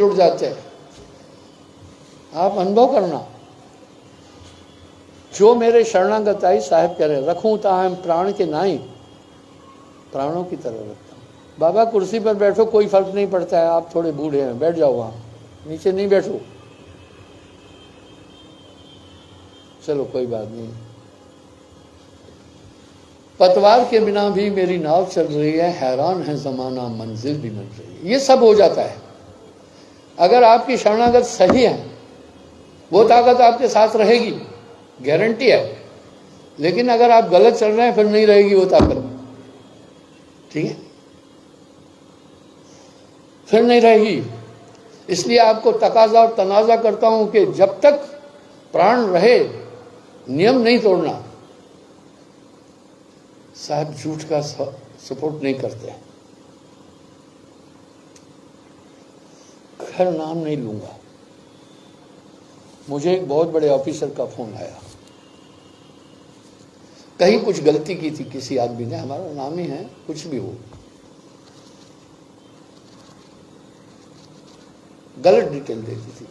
जुड़ जाते हैं। आप अनुभव करना, जो मेरे शरणागत आई, साहब कह रहे रखूं ताहम प्राण के नाई, प्राणों की तरह रखता हूँ। बाबा कुर्सी पर बैठो, कोई फर्क नहीं पड़ता है, आप थोड़े बूढ़े हैं, बैठ जाओ वहां, नीचे नहीं बैठो, चलो कोई बात नहीं। पतवार के बिना भी मेरी नाव चल रही है, हैरान है जमाना मंजिल भी मिल रही है। ये सब हो जाता है अगर आपकी शरणागत सही है, वो ताकत आपके साथ रहेगी, गारंटी है। लेकिन अगर आप गलत चल रहे हैं फिर नहीं रहेगी वो ताकत, ठीक है, फिर नहीं रहेगी। इसलिए आपको तकाजा और तनाजा करता हूं कि जब तक प्राण रहे नियम नहीं तोड़ना। साहब झूठ का सपोर्ट नहीं करते। खैर नाम नहीं लूंगा। मुझे एक बहुत बड़े ऑफिसर का फोन आया, कहीं कुछ गलती की थी किसी आदमी ने, हमारा नाम ही है, कुछ भी हो, गलत डिटेल दे दी थी।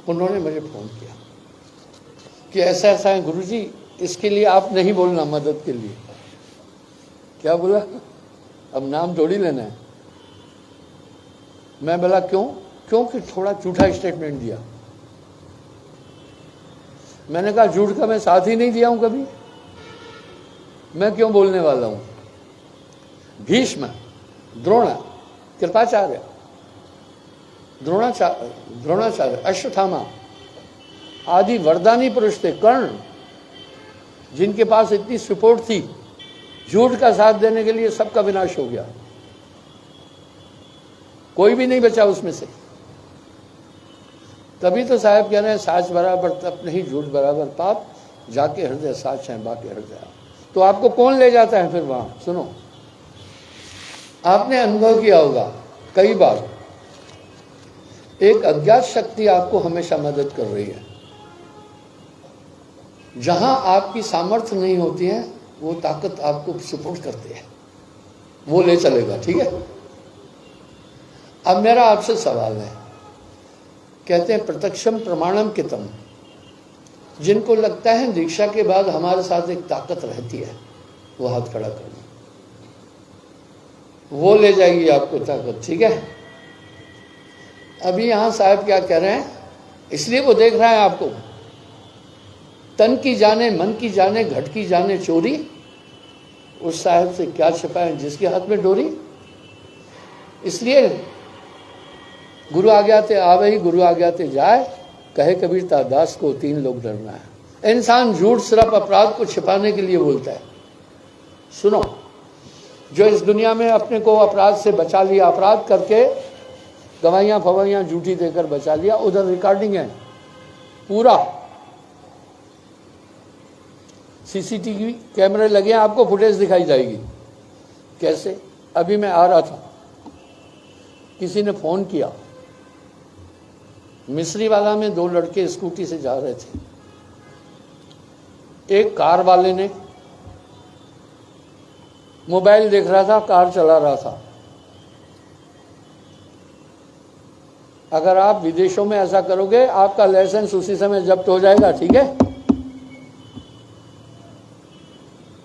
उन्होंने मुझे फोन किया कि ऐसा ऐसा है गुरुजी, इसके लिए आप नहीं बोलना, मदद के लिए। क्या बोला? अब नाम थोड़ी लेना है। मैं बोला क्यों? क्योंकि थोड़ा झूठा स्टेटमेंट दिया। मैंने कहा झूठ का मैं साथ ही नहीं दिया हूं कभी, मैं क्यों बोलने वाला हूं। भीष्म, द्रोण, कृपाचार्य, द्रोणाचार्य, अश्वत्थामा आदि वरदानी पुरुष थे। कर्ण, जिनके पास इतनी सपोर्ट थी, झूठ का साथ देने के लिए सबका विनाश हो गया, कोई भी नहीं बचा उसमें से। तभी तो साहब कह रहे हैं साच बराबर तप नहीं, झूठ बराबर पाप, जाके हृदय साच है बाकी हृदय। तो आपको कौन ले जाता है फिर वहां? सुनो, आपने अनुभव किया होगा कई बार, एक अज्ञात शक्ति आपको हमेशा मदद कर रही है। जहां आपकी सामर्थ्य नहीं होती है, वो ताकत आपको सपोर्ट करती है, वो ले चलेगा, ठीक है। अब मेरा आपसे सवाल है, कहते हैं प्रत्यक्षम प्रमाणम कितम, जिनको लगता है दीक्षा के बाद हमारे साथ एक ताकत रहती है, वो हाथ खड़ा कर लो, वो ले जाएगी आपको ताकत, ठीक है। अभी यहां साहब क्या कह रहे हैं, इसलिए वो देख रहा है आपको। तन की जाने मन की जाने घट की जाने चोरी, उस साहब से क्या छिपाए जिसके हाथ में डोरी। इसलिए गुरु आज्ञाते आवे ही गुरु आज्ञाते जाए, कहे कबीर दास को तीन लोग डरना है। इंसान झूठ सिर्फ अपराध को छिपाने के लिए बोलता है। सुनो, जो इस दुनिया में अपने को अपराध से बचा लिया, अपराध करके गवाहियां फवाइयां झूठी देकर बचा लिया, उधर रिकॉर्डिंग है पूरा, सीसीटीवी कैमरे लगे हैं, आपको फुटेज दिखाई जाएगी। कैसे? अभी मैं आ रहा था, किसी ने फोन किया, मिस्री वाला में दो लड़के स्कूटी से जा रहे थे, एक कार वाले ने मोबाइल देख रहा था, कार चला रहा था। अगर आप विदेशों में ऐसा करोगे, आपका लाइसेंस उसी समय जब्त हो जाएगा, ठीक है।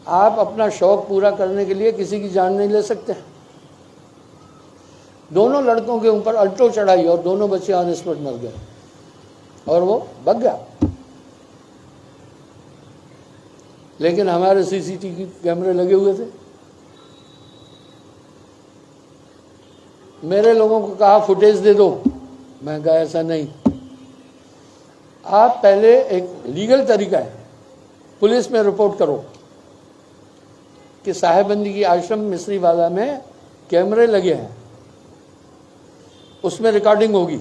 आप अपना शौक पूरा करने के लिए किसी की जान नहीं ले सकते। दोनों लड़कों के ऊपर अल्टो चढ़ाई और दोनों बच्चे ऑन स्पॉट मर गए और वो भाग गया। लेकिन हमारे सीसीटीवी कैमरे लगे हुए थे। मेरे लोगों को कहा फुटेज दे दो, मैं कहा ऐसा नहीं। आप पहले एक लीगल तरीका है, पुलिस में रिपोर्ट करो कि साहेबंदी की आश्रम मिस्री वाला में कैमरे लगे हैं, उसमें रिकॉर्डिंग होगी।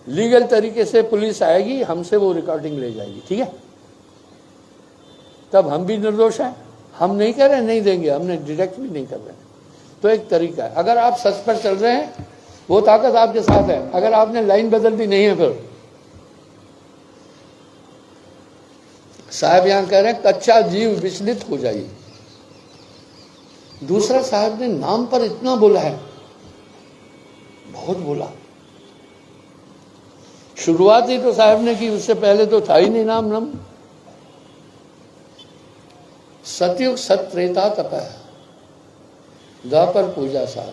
लीगल तरीके से पुलिस आएगी, हमसे वो रिकॉर्डिंग ले जाएगी, ठीक है। तब हम भी निर्दोष हैं। हम नहीं कह रहे नहीं देंगे, हमने डिटेक्ट भी नहीं कर रहे। तो एक तरीका है, अगर आप सच पर चल रहे हैं, वो ताकत आपके साथ है। अगर आपने लाइन बदल दी नहीं है, फिर साहब यहां कह रहे हैं कच्चा जीव विचलित हो जाइए। दूसरा साहब ने नाम पर इतना बोला है, बहुत बोला। शुरुआत ही तो साहब ने की, उससे पहले तो था ही नहीं नाम। सतयुग सत त्रेता तप, द्वापर पूजा सार।